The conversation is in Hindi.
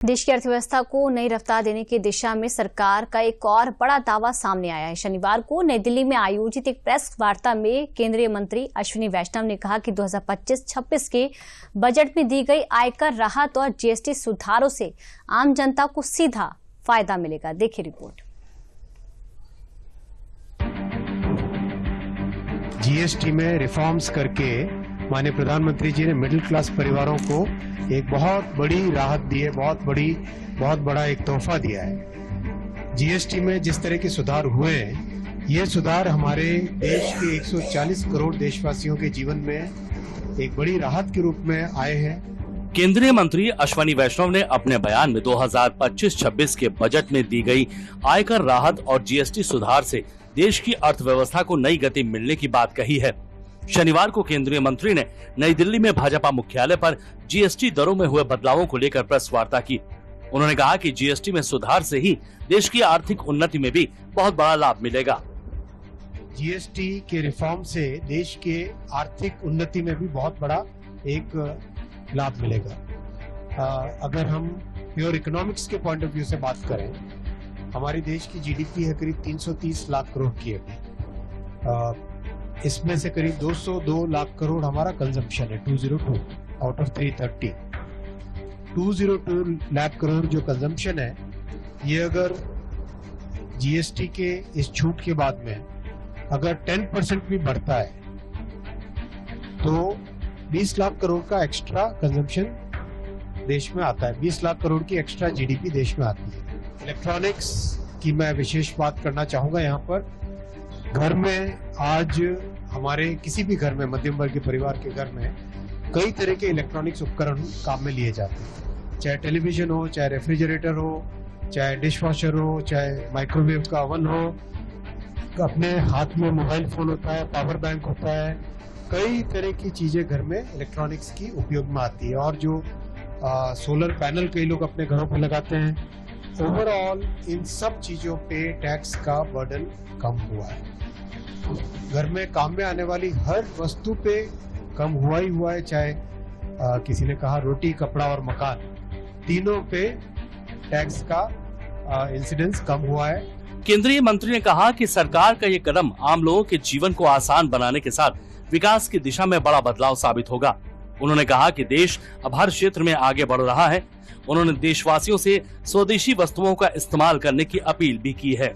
देश की अर्थव्यवस्था को नई रफ्तार देने की दिशा में सरकार का एक और बड़ा दावा सामने आया है। शनिवार को नई दिल्ली में आयोजित एक प्रेस वार्ता में केंद्रीय मंत्री अश्विनी वैष्णव ने कहा कि 2025-26 के बजट में दी गई आयकर राहत और जीएसटी सुधारों से आम जनता को सीधा फायदा मिलेगा। देखिए रिपोर्ट। जीएसटी में रिफॉर्म्स करके माननीय प्रधानमंत्री जी ने मिडिल क्लास परिवारों को एक बहुत बड़ी राहत दी है, बहुत बड़ा एक तोहफा दिया है। जीएसटी में जिस तरह के सुधार हुए हैं, ये सुधार हमारे देश के 140 करोड़ देशवासियों के जीवन में एक बड़ी राहत के रूप में आए हैं। केंद्रीय मंत्री अश्विनी वैष्णव ने अपने बयान में 2025-26 के बजट में दी गई आयकर राहत और जीएसटी सुधार से देश की अर्थव्यवस्था को नई गति मिलने की बात कही है। शनिवार को केंद्रीय मंत्री ने नई दिल्ली में भाजपा मुख्यालय पर जीएसटी दरों में हुए बदलावों को लेकर प्रेस वार्ता की। उन्होंने कहा कि जीएसटी में सुधार से ही देश की आर्थिक उन्नति में भी बहुत बड़ा लाभ मिलेगा। जीएसटी के रिफॉर्म से देश के आर्थिक उन्नति में भी बहुत बड़ा एक लाभ मिलेगा। अगर हम प्योर इकोनॉमिक्स के पॉइंट ऑफ व्यू से बात करें, हमारी देश की जीडीपी है करीब 330 लाख करोड़ की है। इसमें से करीब 202 लाख करोड़ हमारा कंजम्पशन है, 202 आउट ऑफ 330। 202 लाख करोड़ जो कंजम्पशन है, ये अगर जीएसटी के इस छूट के बाद में अगर 10% भी बढ़ता है तो 20 लाख करोड़ का एक्स्ट्रा कंजम्पशन देश में आता है, 20 लाख करोड़ की एक्स्ट्रा जीडीपी देश में आती है। इलेक्ट्रॉनिक्स की मैं विशेष बात करना चाहूंगा। यहाँ पर घर में आज हमारे किसी भी घर में, मध्यम वर्ग के परिवार के घर में कई तरह के इलेक्ट्रॉनिक्स उपकरण काम में लिए जाते हैं। चाहे टेलीविजन हो, चाहे रेफ्रिजरेटर हो, चाहे डिश वॉशर हो, चाहे माइक्रोवेव का ओवन हो, अपने हाथ में मोबाइल फोन होता है, पावर बैंक होता है, कई तरह की चीजें घर में इलेक्ट्रॉनिक्स की उपयोग में आती है। और जो सोलर पैनल कई लोग अपने घरों पर लगाते हैं, ओवरऑल इन सब चीजों पे टैक्स का बर्डन कम हुआ है। घर में काम में आने वाली हर वस्तु पे कम हुआ ही हुआ है। चाहे किसी ने कहा रोटी, कपड़ा और मकान, तीनों पे टैक्स का इंसिडेंस कम हुआ है। केंद्रीय मंत्री ने कहा कि सरकार का ये कदम आम लोगों के जीवन को आसान बनाने के साथ विकास की दिशा में बड़ा बदलाव साबित होगा। उन्होंने कहा कि देश अब हर क्षेत्र में आगे बढ़ रहा है। उन्होंने देशवासियों से स्वदेशी वस्तुओं का इस्तेमाल करने की अपील भी की है।